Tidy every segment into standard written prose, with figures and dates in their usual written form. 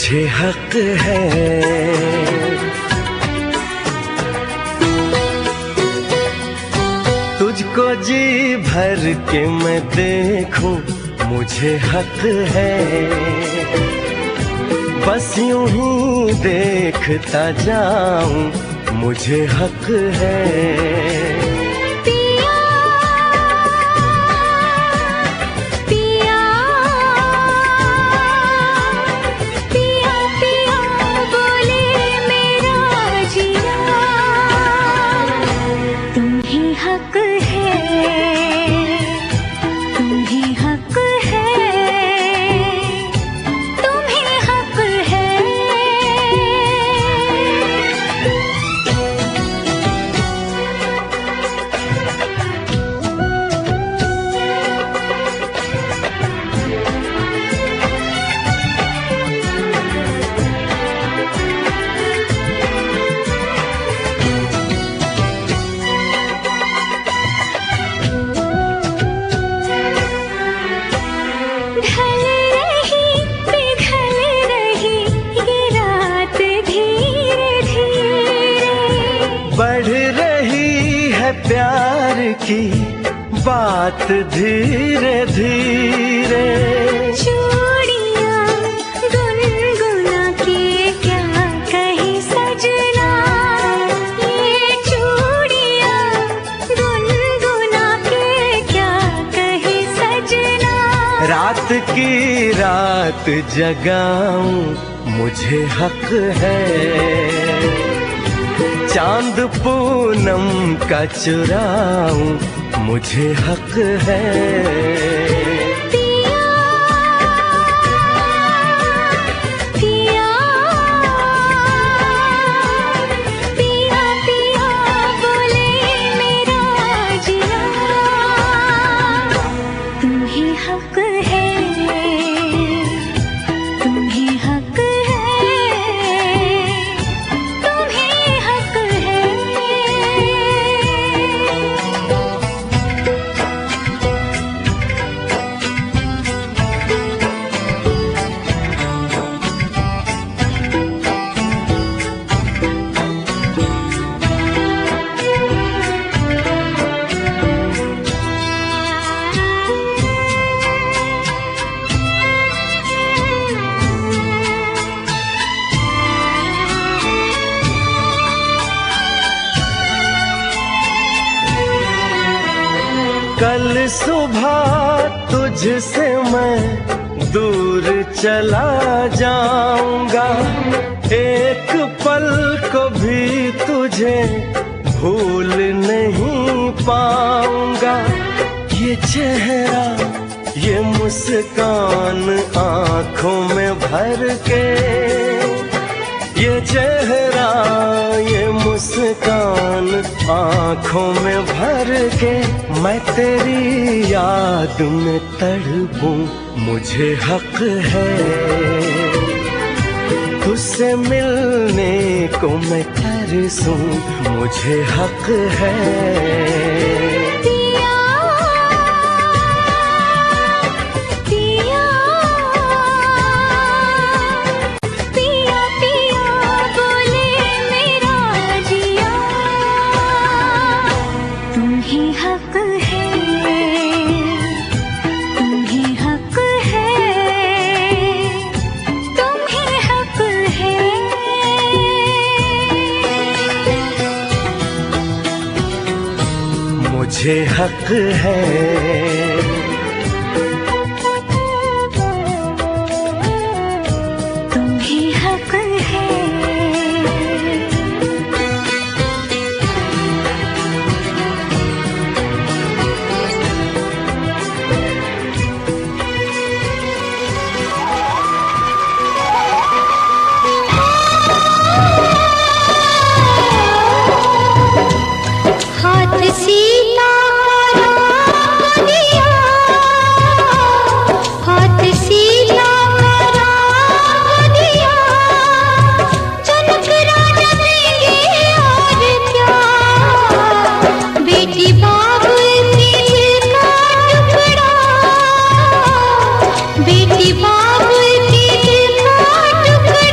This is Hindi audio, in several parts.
मुझे हक है। तुझको जी भर के मैं देखूं, मुझे हक है। बस यूं ही देखता जाऊं, मुझे हक है। बढ़ रही है प्यार की बात धीरे धीरे। चूड़ियां गुनगुना के क्या कहे सजना, ये चूड़ियां गुनगुना के क्या कहे सजना। रात की रात जगाऊं, मुझे हक है। चांद पूनम का चुराऊं, मुझे हक है। कल सुबह तुझसे मैं दूर चला जाऊंगा, एक पल को भी तुझे भूल नहीं पाऊंगा। ये चेहरा ये मुस्कान आंखों में भर के, ये चेहरा ये मुस्कान आंखों में भर के, मैं तेरी याद में तड़पूं, मुझे हक है। तुझसे मिलने को मैं तरसूं, मुझे हक है। मुझे हक है। बेटी बाबू की दिल का टुकड़ा।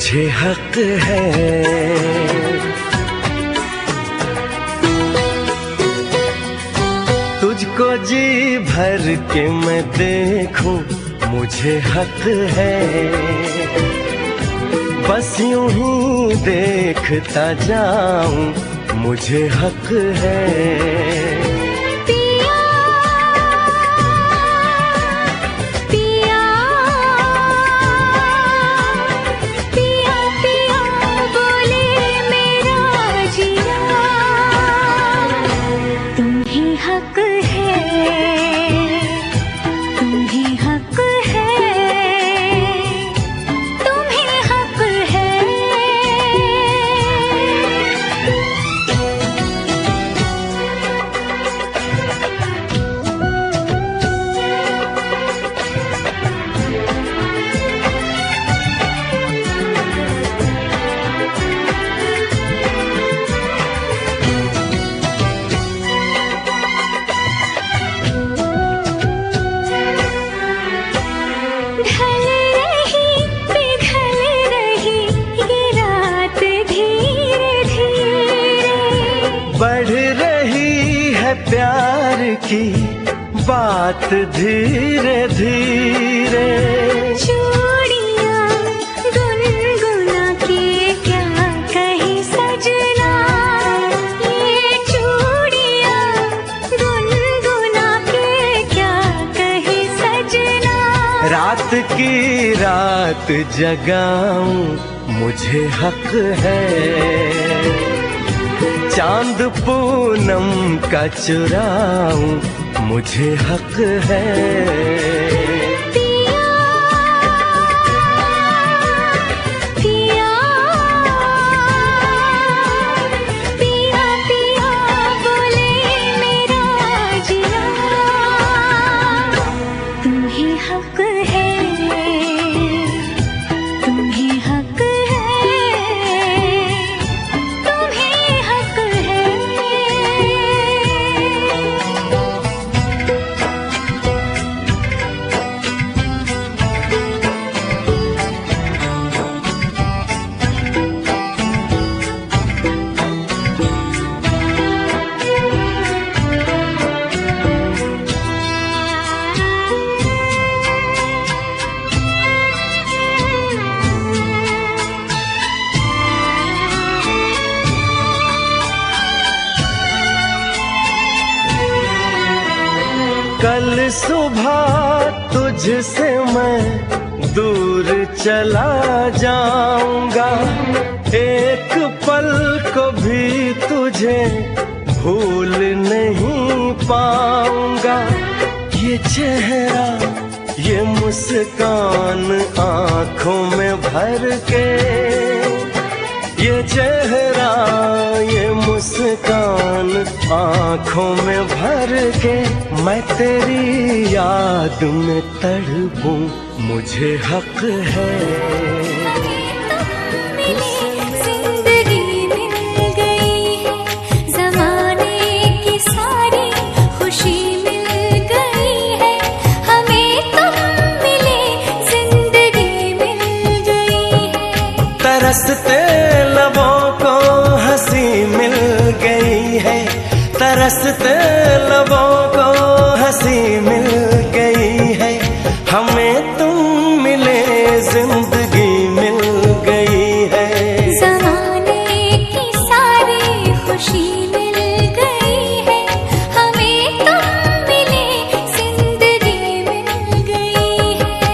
मुझे हक है। तुझको जी भर के मैं देखूं मुझे हक है। बस यूं ही देखता जाऊं मुझे हक है। प्यार की बात धीरे धीरे। चूड़ियां गुनगुना के क्या कहे सजना, ये चूड़ियां गुनगुना के क्या कहे सजना। रात की रात जगाऊं मुझे हक है। चांद पूनम का चुराऊं मुझे हक है। पिया पिया पिया पिया बोले मेरा जिया। तुम्हें हक है, तुम्हें हक कल सुबह तुझसे मैं दूर चला जाऊंगा। एक पल को भी तुझे भूल नहीं पाऊंगा। ये चेहरा ये मुस्कान आंखों में भर के, ये चेहरा ये मुस्कान आंखों में भर के, मैं तेरी याद में तड़पूं मुझे हक है। जिंदगी मिल गई है, ज़माने की सारी खुशी मिल गई है। हमें तुम मिले, जिंदगी मिल गई है। तरसते लबों को हंसी मिल गई है। तरसते लबों को हंसी मिल गई है। हमें तुम मिले, जिंदगी मिल गई है। ज़माने की सारी खुशी मिल गई है। हमें तुम मिले, जिंदगी मिल गई है।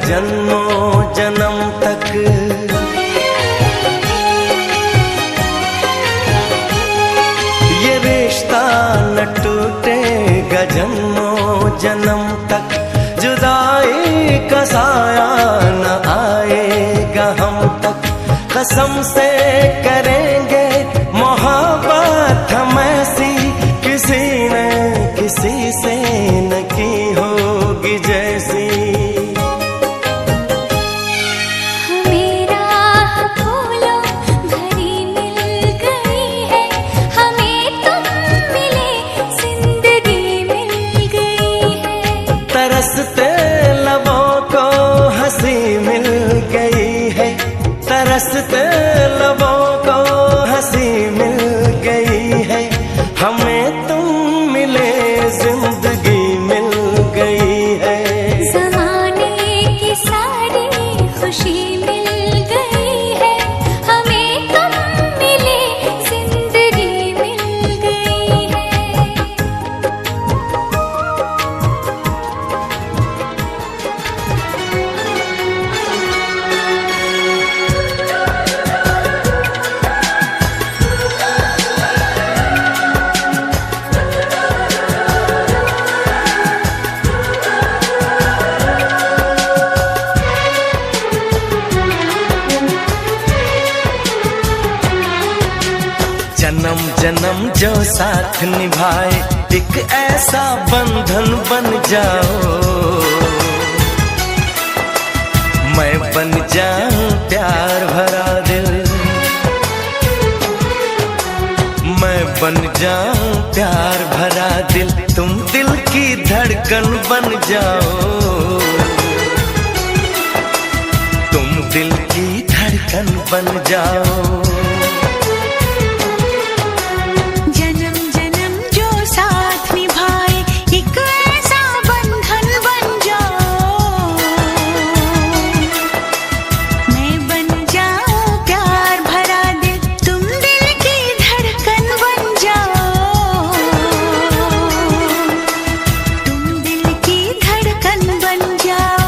जन्मों जन्म तक। ये रिश्ता न टूटेगा जन्मों जन्म तक, जुदाई का साया न आएगा हम तक। कसम से करेंगे मोहब्बत हम ऐसी, किसी ने किसी से न की होगी जैसी। हमें राह फूलों भरी मिल गई है, हमें तुम मिले जिंदगी मिल गई है। तरसते लबों को हंसी मिल गई है, तरसते लबों को हंसी मिल गई है। हमें तुम मिले जिंदगी मिल गई है। ज़माने की सारी खुशी मिल गई है, हमें तुम मिले जिंदगी मिल गई है। जन्म जन्म जो साथ निभाए, एक ऐसा बंधन बन जाओ। मैं बन जाऊं प्यार भरा दिल, मैं बन जाऊं प्यार भरा दिल। तुम दिल की धड़कन बन जाओ, तुम दिल की धड़कन बन जाओ। जन्म जन्म जो साथ निभाए, एक ऐसा बंधन बन जाओ। मैं बन जाऊं प्यार भरा दिल, तुम दिल की धड़कन बन जाओ। तुम दिल की धड़कन बन जाओ।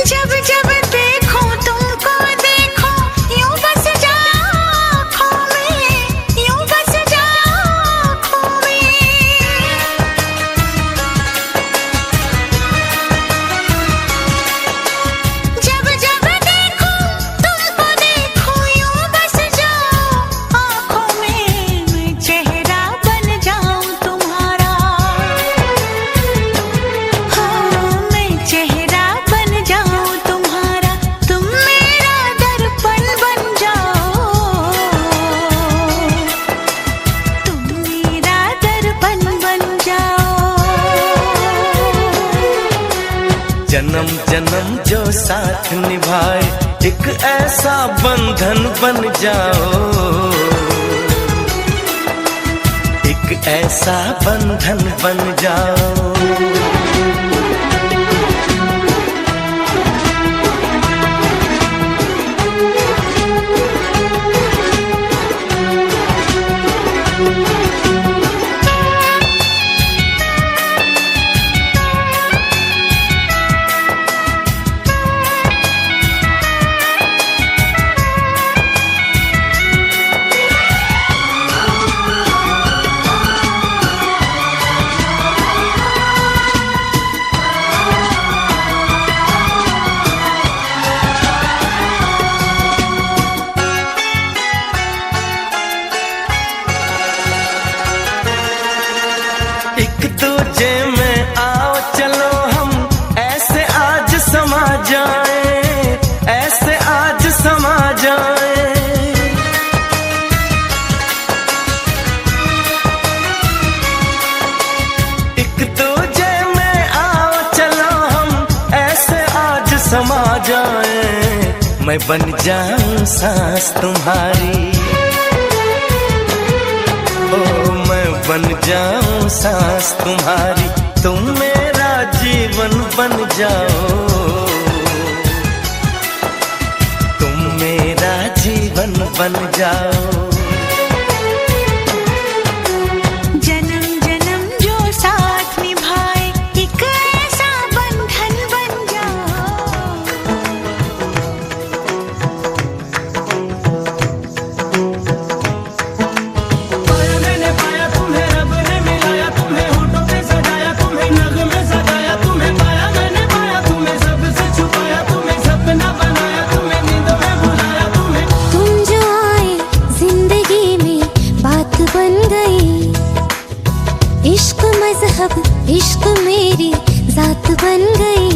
जब जब देखो तुमको देखो, यूं बस जाओ आँखों में, यूं बस जाओ आँखों में। जब जब देखो तुमको देखो, यूं बस जाओ आँखों में। मैं चेहरा बन जाऊं तुम्हारा, हाँ मैं चेहरा बन जाऊं तुम्हारा। तुम मेरा दर्पण बन जाओ, तुम मेरा दर्पण बन जाओ। जन्म जन्म जो साथ निभाए, एक ऐसा बंधन बन जाओ। एक ऐसा बंधन बन जाओ। एक दूजे में आओ चलो हम, ऐसे आज समा जाए, ऐसे आज समा जाए। एक दूजे में आओ चलो हम, ऐसे आज समा जाए। मैं बन जाऊं सांस तुम्हारी, ओ मैं बन जाऊं सांस तुम्हारी, तुम मेरा जीवन बन जाओ, तुम मेरा जीवन बन जाओ। जन्म जन्म जो साथ निभाए एक ऐसा बंधन बन जाओ। पाया मैंने पाया तुम्हें, रब ने मिलाया तुम्हें, होठों पे सजाया तुम्हें, नगमे सजाया तुम्हें। पाया मैंने पाया तुम्हें, सबसे छुपाया तुम्हें, सपना बनाया तुम्हें, नींदों में बुलाया तुम्हें। तुम जो आए जिंदगी में बात बन गई, इश्क मजहब इश्क मेरी जात बन गई।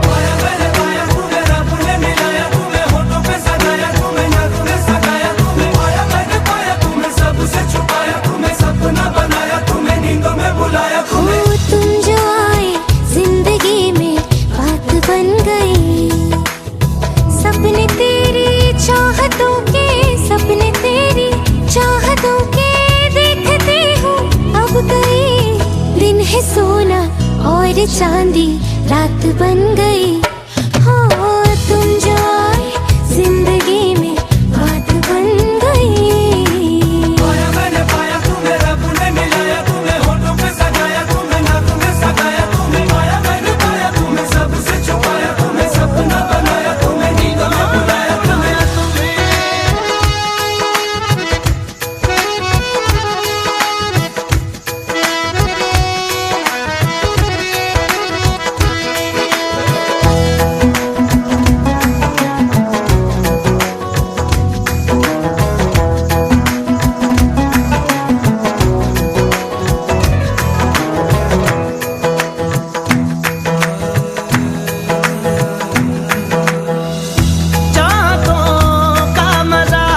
पाया मैंने पाया तुम्हें, रब ने मिलाया तुम्हें, होठों पे सजाया तुम्हें, नगमे सजाया तुम्हें। पाया मैंने पाया तुम्हें, सबसे छुपाया तुम्हें, सपना बनाया तुम्हें, नींदों में बुलाया ओ तुम्हें। तुम जो आए जिंदगी में बात बन गई, सपने तेरी चाहतों के, सपने तेरी चाहतों के देखते हूँ अब गई। दिन है सोना और चांदी रात बन गई। हो तुम जो आए जिंदगी में बात बन गई। पाया मैंने पाया तुम्हें, रब ने मिलाया तुम्हें, होठों पे सजाया तुम्हें, नगमे सजाया तुम्हें। पाया मैंने पाया तुम्हें, सबसे छुपाया तुम्हें, सपना बनाया तुम्हें, नींदों में बुलाया तुम्हें। चाहतों का मजा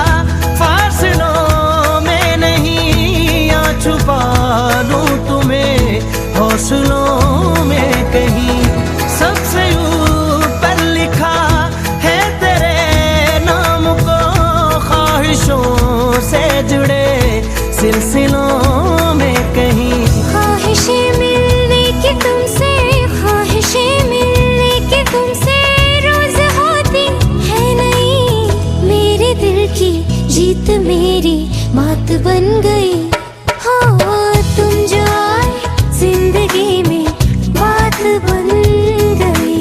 फासलों में नहीं, या छुपा लूं तुम्हें हौसलों में कहीं। सबसे ऊपर लिखा है तेरे नाम को, ख्वाहिशों से जुड़े सिलसिलों में कहीं। ख्वाहिशें मिलने की तुमसे, ख्वाहिशें मिलने की तुमसे रोज होती है नहीं। मेरे दिल की जीत मेरी मात बन गई। हो तुम जो आए जिंदगी में बात बन गई।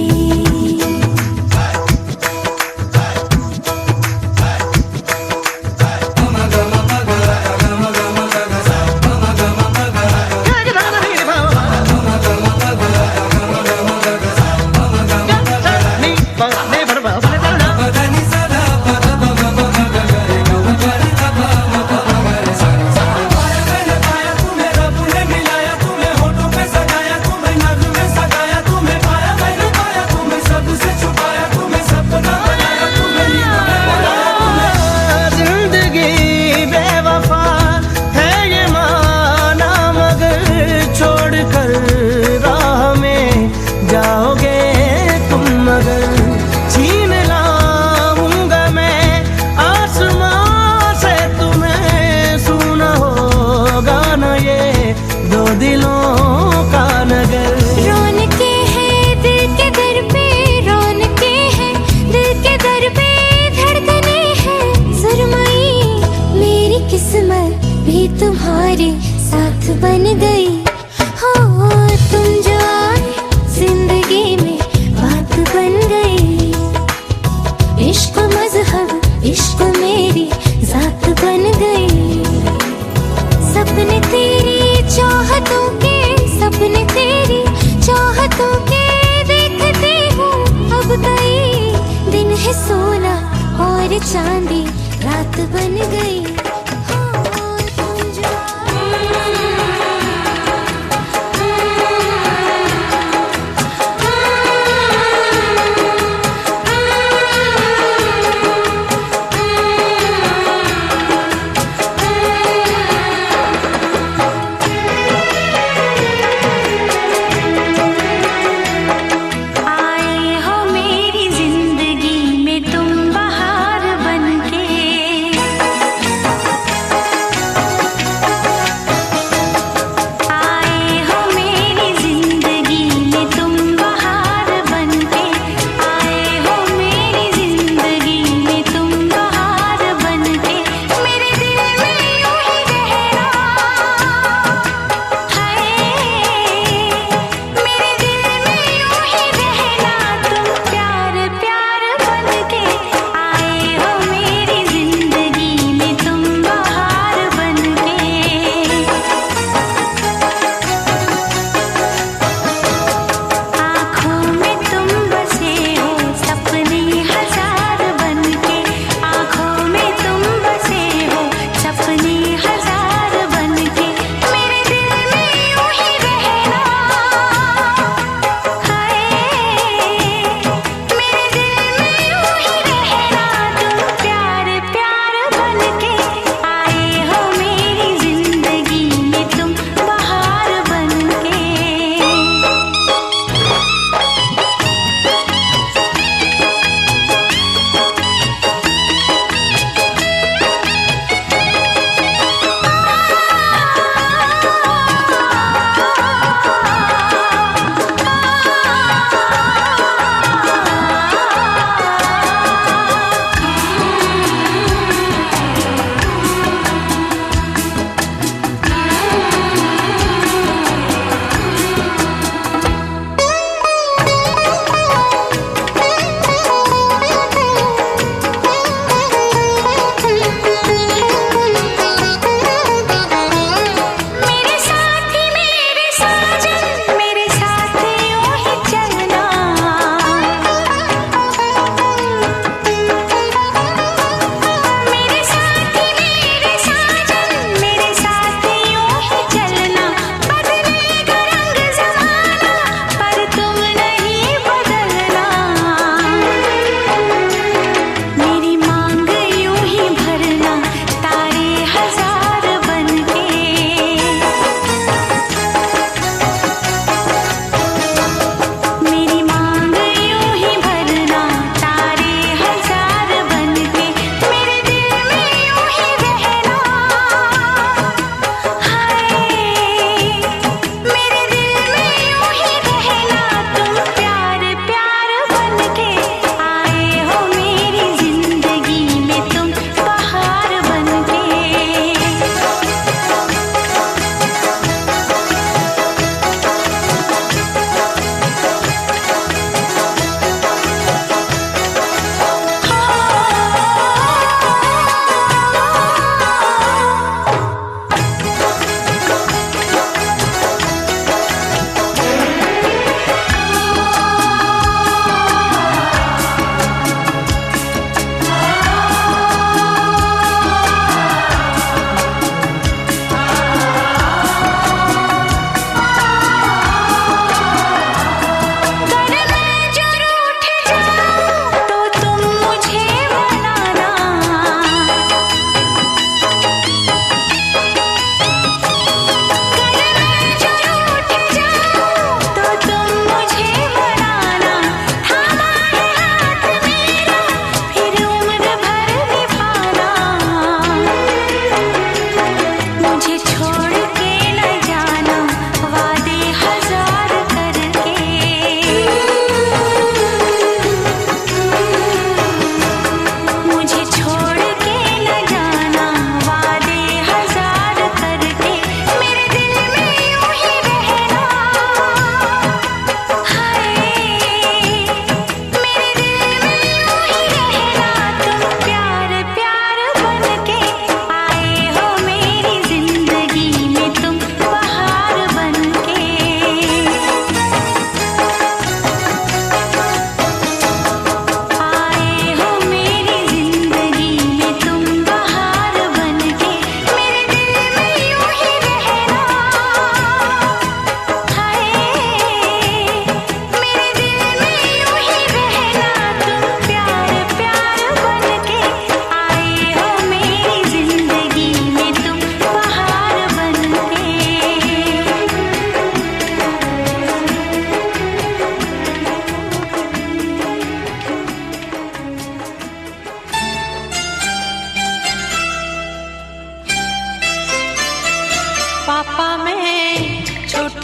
पाया मैंने पाया तुम्हें, रब ने मिलाया तुम्हें, होठों पे सजाया तुम्हें, नगमे सजाया तुम्हें। पाया मैंने पाया तुम्हें, सबसे छुपाया तुम्हें, सपना बनाया तुम्हें, नींदों में बुलाया तुम्हें। जिंदगी बेवफा है ये माना, मगर छोड़ कर राह में जाओगे तुम, मगर छीन लाऊंगा मैं आसमां से तुम्हें। सुना होगा ना ये दो दिलों का नगर। रौनके हैं दिल के दर पे, रौनके हैं दिल के दर पे, धड़कने हैं सुरमई। मेरी किस्मत भी तुम्हारे साथ बन गई। हो तुम जो आए जिंदगी में बात बन गई। इश्क मजहब इश्क मेरी जात बन गई। सपने तेरी चाहतों के, सपने तेरी चाहतों के देखते हूँ अब गई। दिन है सोना और चांदी रात बन गई। हो तुम जो आए हो मेरी जिंदगी में तुम बहार बनके।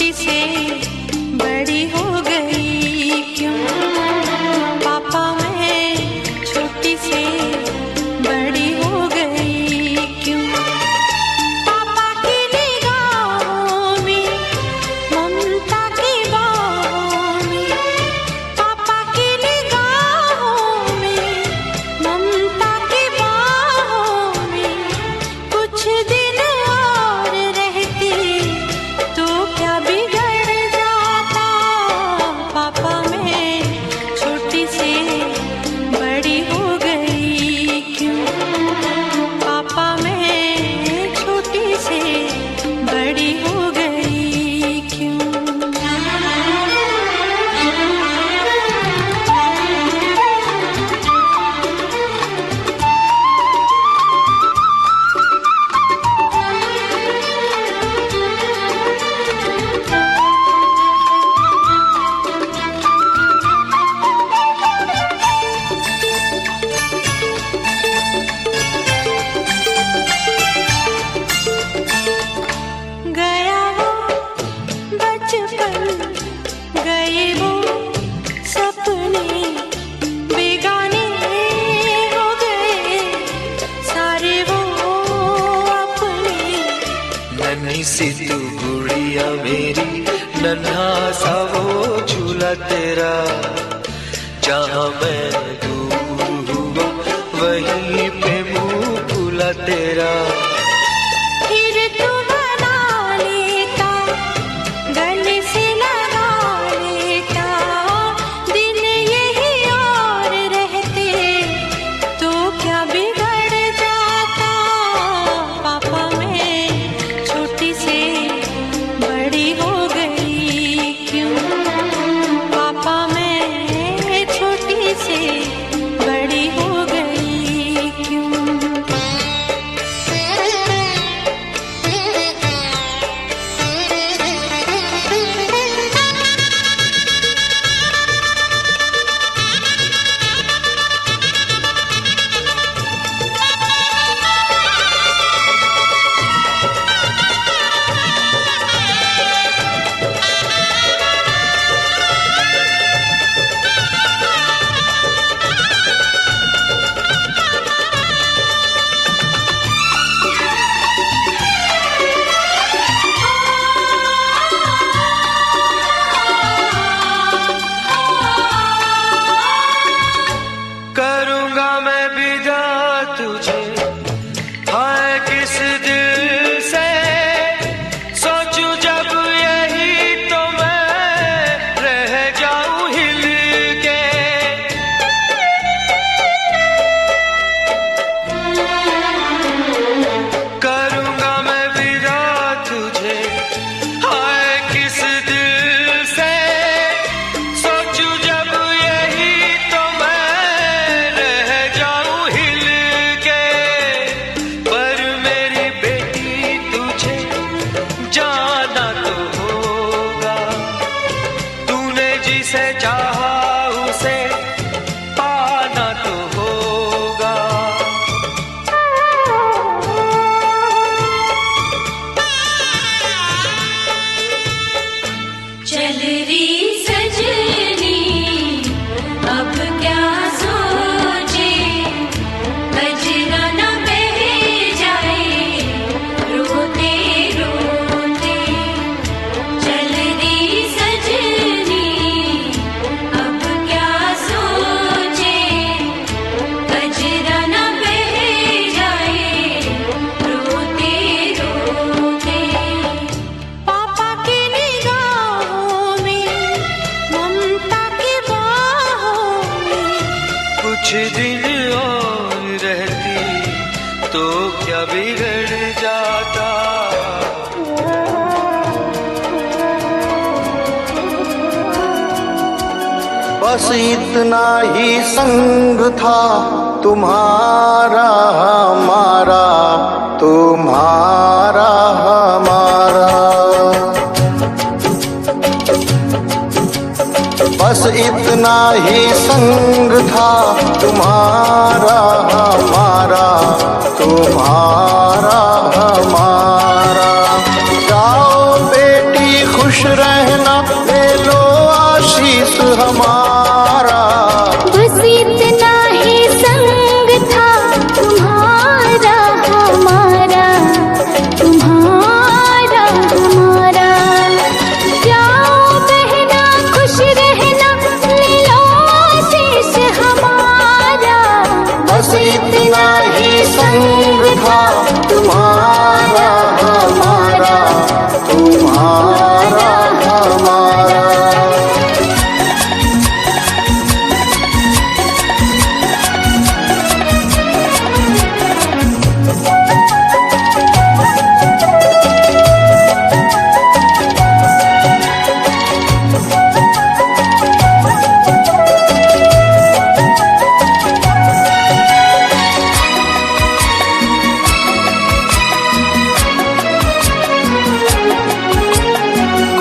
छोटी से बड़ी हो गई क्यों? पापा मैं छोटी से बड़ी हो गई क्यों? पापा की निगाहों में ममता की बाहों में, पापा की निगाहों में ममता की बाहों में, कुछ दिन और रहती तो क्या बिगड़ जाता? पापा मैं छोटी से बड़ी हो गई क्यों? पापा मैं छोटी से बड़ी हो गई क्यों? गया वो बचपन, गए वो सपने, बेगाने हो गए सारे वो अपने। नन्ही सी तू गुड़िया मेरी, नन्हा सा वो झूला तेरा, जहाँ मैं दूर हुआ वहीं पे मुँह खुला तेरा। फिर तू बना लेता, गले से लगा लेता, दिन यही और रहते तो क्या बिगड़ जाता? पापा मैं छोटी से बड़ी हो गई क्यों? पापा मैं छोटी से बड़ी हो गई क्यों? करूँगा मैं विदा तुझे, हाय किस दिल से सोचूं जब यही तो मैं रह जाऊं हिल के। करूँगा मैं विदा तुझे, हाय किस दिल से सोचूं जब यही तो मैं रह जाऊं हिल के। पर मेरी बेटी तुझे जाना तो होगा, तूने जिसे चाहा उसे पाना तो होगा। चल री सजनी अब क्या सोचे, कजरा न बह जाए रोते रोते। चल री सजनी अब क्या सोचे, कजरा न बह जाए रोते रोते। पापा की निगाहों में ममता की बाहों में, कुछ दिन और रहती तो क्या बिगड़ जाता? बस इतना ही संग था तुम्हारा हमारा, तुम्हारा हमारा। बस इतना ही संग था तुम्हारा हमारा, तुम्हारा हमारा। जाओ बेटी खुश खुश रहना, ले लो आशीष हमारा। बस इतना ही संग था तुम्हारा हमारा, तुम्हारा हमारा। जाओ बहना खुश रहना, ले लो आशीष हमारा। बस इतना ही संग था तुम्हारा हमारा, तुम्हारा हमारा।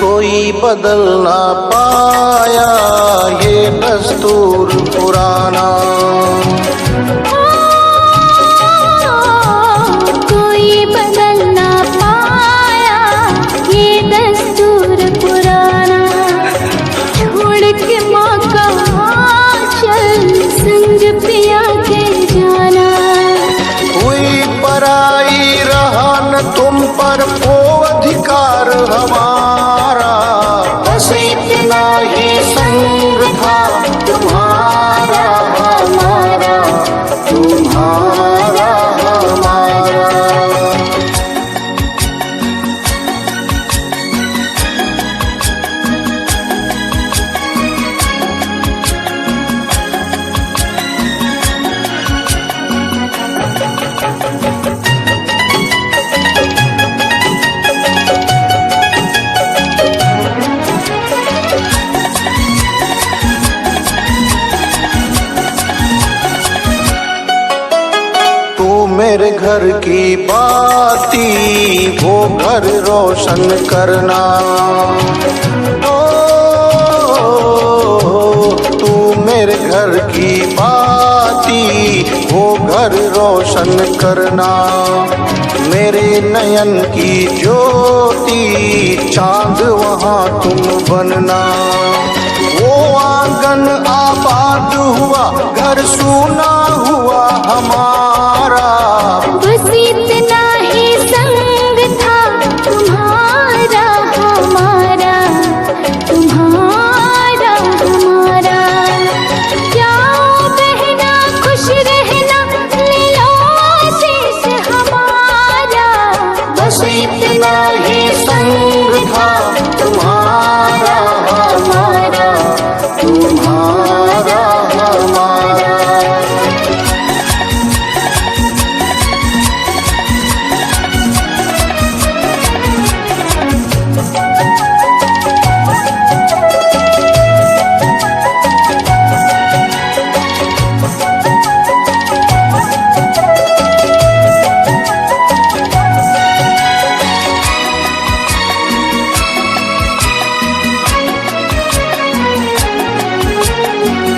कोई बदल ना पाया ये दस्तूर पुराना। कोई बदल ना पाया ये दस्तूर पुराना। छोड़ के माँ का आंचल संग पिया के जाना। हुई पराई रहा न तुम पर वो अधिकार हमारा। बस इतना ही संग था तुम्हारा हमारा, तुम्हारा हमारा। मेरे घर की बाती वो घर रोशन करना। ओ तू मेरे घर की बाती वो घर रोशन करना। मेरे नयन की ज्योति चांद वहाँ तुम बनना। वो आंगन आबाद हुआ, घर सूना हुआ हमारा। बस इतना ही संग था तुम्हारा हमारा, तुम्हारा हमारा। जाओ बहना खुश रहना, ले लो आशीष हमारा। बस इतना ही संग था तुम्हारा हमारा, तुम्हारा हमारा।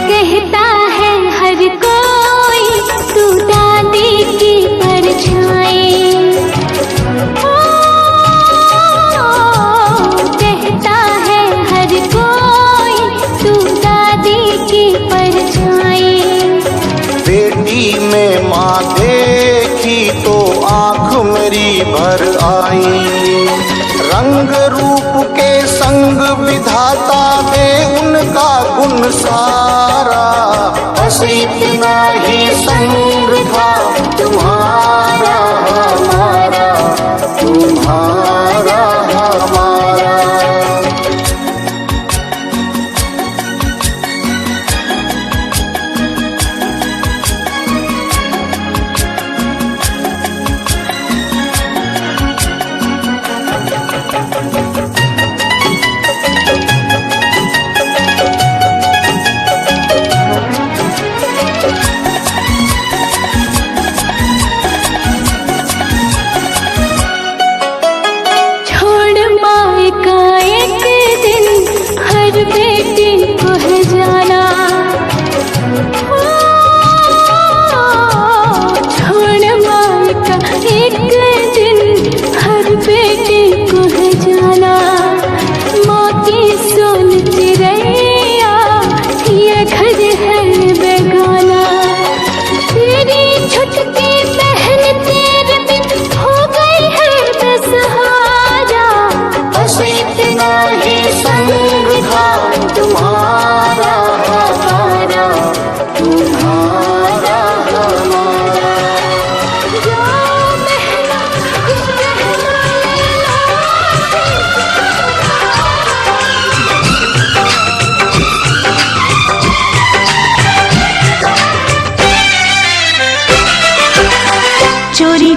कहता है हर कोई तू दादी की परछाई। कहता है हर कोई तू दादी की परछाई। बेटी में माँ देखी तो आँख मेरी भर आई। रंग रूप के संग विधाता दे उनका गुण सारा। बस इतना ही संग था तुम्हारा हमारा, तुम्हारा हमारा।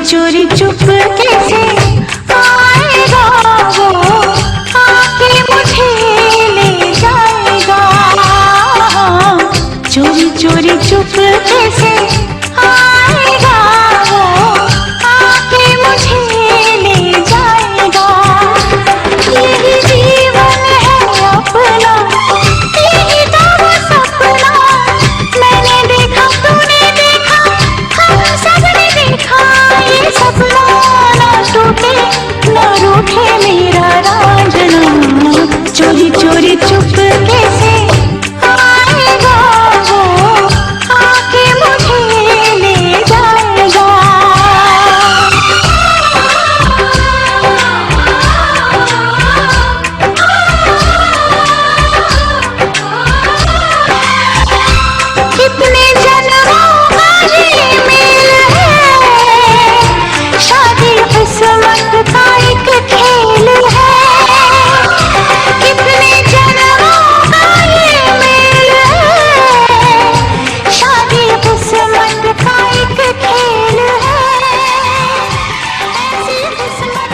चोरी चुपके से आएगा वो, आके मुझे ले जाएगा। चोरी चोरी चुपके से आएगा वो, आके मुझे ले जाएगा। यही जीवन है अपना, यही तो वो सपना। मैंने देखा, तूने देखा, हम सबने देखा। ये सपना ना टूटे ना रूठे मेरा रांझना। चोरी चोरी चुपके से आएगा वो, आके मुझे ले जाएगा। कितने जन्मों का ये मेल है, शादी किस्मत का एक खेल है। कितने जन्मों का ये मेल है, शादी किस्मत का एक खेल है। ऐसी किस्मत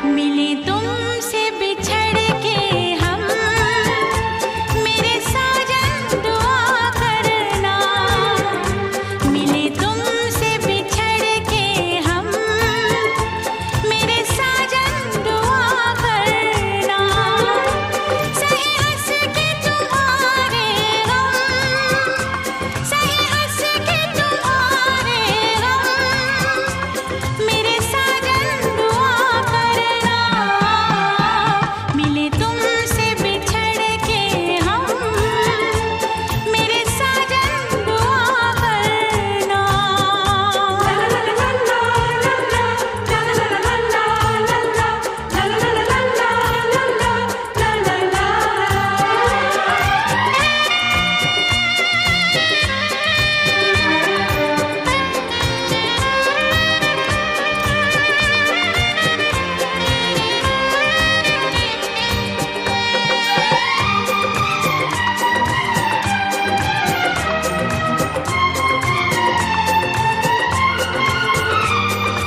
मिले तुमसे बिछड़ के हम, मेरे साजन दुआ करना। मिले तुमसे बिछड़ के हम, मेरे साजन दुआ करना। सही हंस के तुम्हारे गम, सही हंस के तुम्हारे गम, मेरे साजन दुआ करना। मिले तुमसे बिछड़ के हम, मेरे साजन दुआ करना।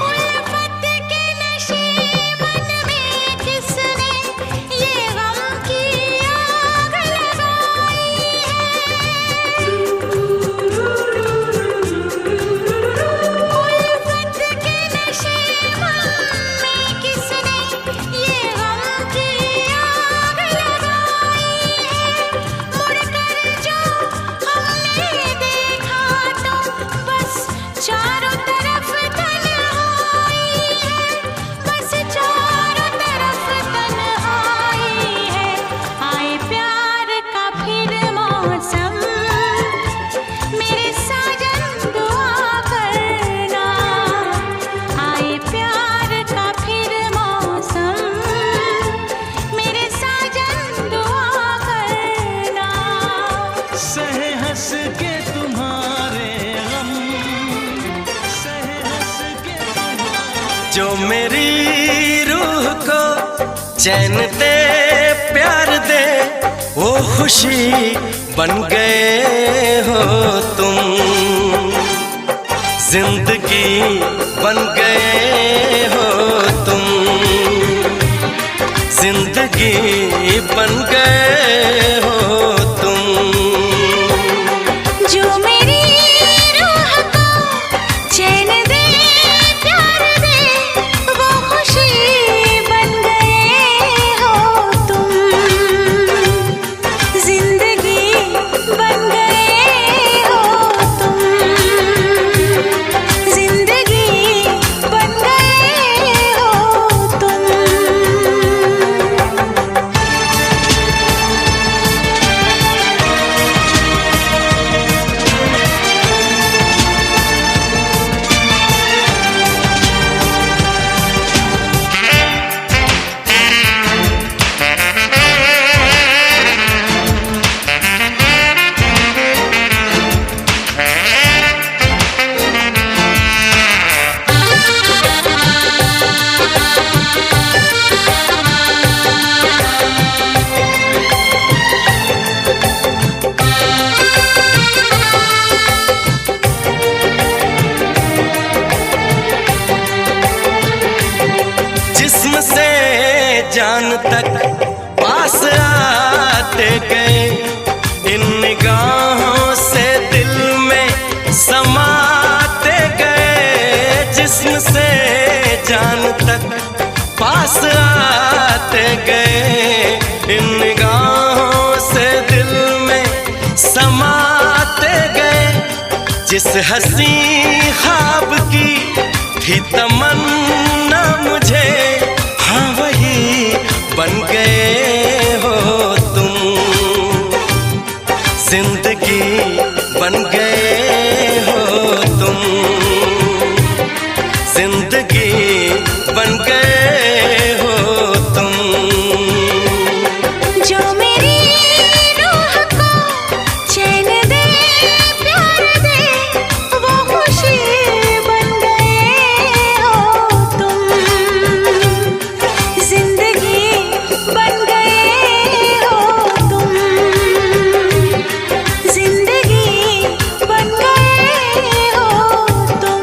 उल्फत के नशे मन में किसने ये गम की आग लगाई है। उल्फत के नशे मन में किसने ये गम की आग लगाई है। मुड़कर जो हमने देखा तो बस चारों तरफ तन्हाई है, बस चारों तरफ तन्हाई है। आए प्यार का फिर मौसम, मेरे साजन दुआ करना। आए प्यार का फिर मौसम, मेरे साजन दुआ करना। सहे हंस के तुम्हारे गम, सहे हंस के तुम्हारे। जो मेरी रूह को चैन दे, प्यार दे, वो खुशी बन गए हो तुम। जिंदगी बन गए हो तुम, जिंदगी बन गए हो तुम। जो मेरी रूह को चैन दे, प्यार दे, वो खुशी बन गए हो तुम। जिंदगी बन गए हो तुम, जिंदगी बन गए हो तुम। जान तक पास आते गए, इन निगाहों से दिल में समाते गए। जिस्म से जान तक पास आते गए, इन निगाहों से दिल में समाते गए। जिस हंसी ख्वाब की थी तमन्ना मुझे, हाँ वही बन गए हो तुम। जिंदगी बन गए हो तुम, जिंदगी बन गए हो तुम। जो मेरी रूह को चैन दे प्यार दे, वो खुशी बन गए हो तुम। जिंदगी बन गए हो तुम, जिंदगी बन गए हो तुम।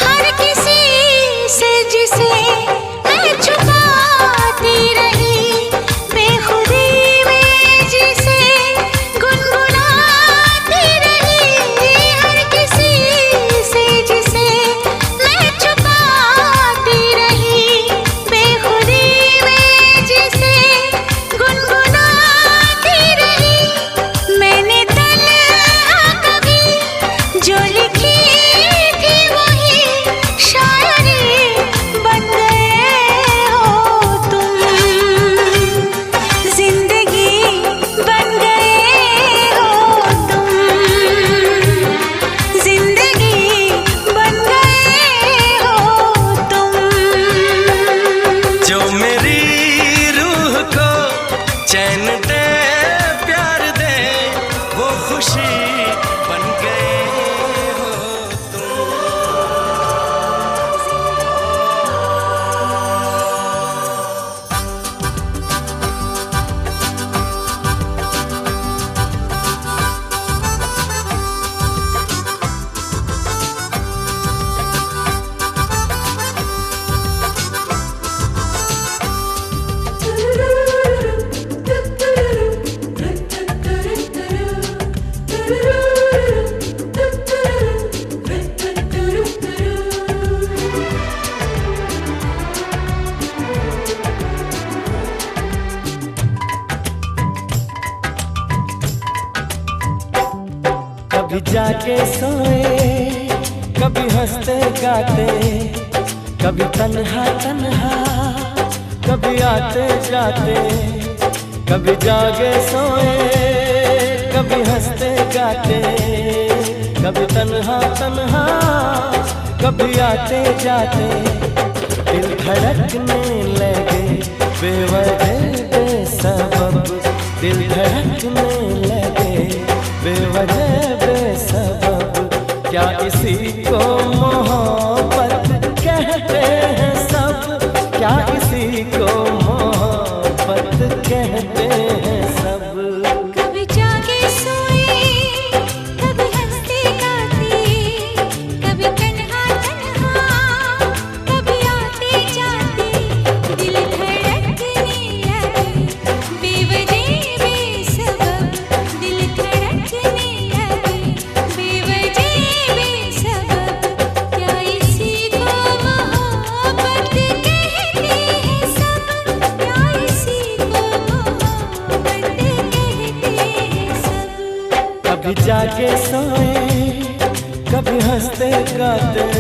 हर किसी से जिसे मैं छुपाती रही, बेखुदी में जिसे गुनगुनाती रही। हर किसी से जिसे मैं छुपाती रही, बेखुदी में जिसे गुनगुनाती रही। मैंने तन्हा कभी जो लिखी थी वही शायरी बन गए हो तुम। जिंदगी बन गए हो तुम, जिंदगी बन गए हो तुम। जो मेरी रूह को चैन दे प्यार दे, वो खुशी बन गए हो तुम। कभी जाके सोए, कभी हंसते गाते, कभी तन्हा तन्हा, कभी आते जाते। कभी जागे सोए, कभी हंसते गाते, कभी तन्हा तन्हा, कभी आते जाते। दिल धड़कने लगे बेवजह बेसबब, दिल धड़कने लगे बेवजह बेसबब। क्या इसी को मोहब्बत कहते हैं सब, क्या इसी को मोहब्बत कहते हैं सब। कभी जागे सोए, कभी हंसते गाते, कभी तन्हा तन्हा, कभी आते जाते। दिल धड़कने लगे बेवजह बेसबब, दिल धड़कने लगे बेवजह बेसबब। क्या इसी को मोहब्बत कहते हैं सब, क्या इसी को मोहब्बत कहते हैं सब। कभी जाके सोए, कभी हंसते गाते।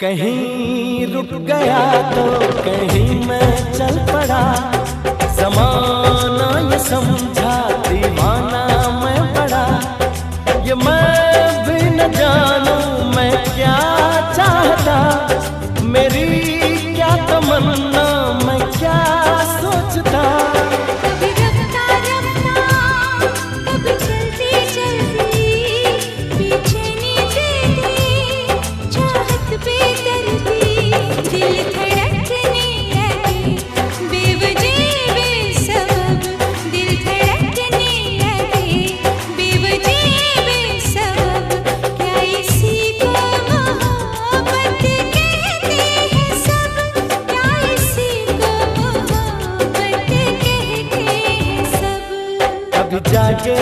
कहीं रुक गया तो कहीं मैं चल पड़ा, ज़माना ये समझा दीवाना मैं बड़ा। ये मैं भी न जानूं मैं क्या चाहता, मेरी क्या तमन्ना मैं क्या सोचता। कभी रफ्ता रफ्ता कभी चलती चलती, बेचैनी देती चाहत बेदर्दी। दिल धड़कने लगे बेवजह बेसबब, दिल धड़कने लगे बेवजह बेसबब। क्या इसी को मोहब्बत कहते हैं सब, क्या इसी को मोहब्बत कहते हैं सब। कभी जागे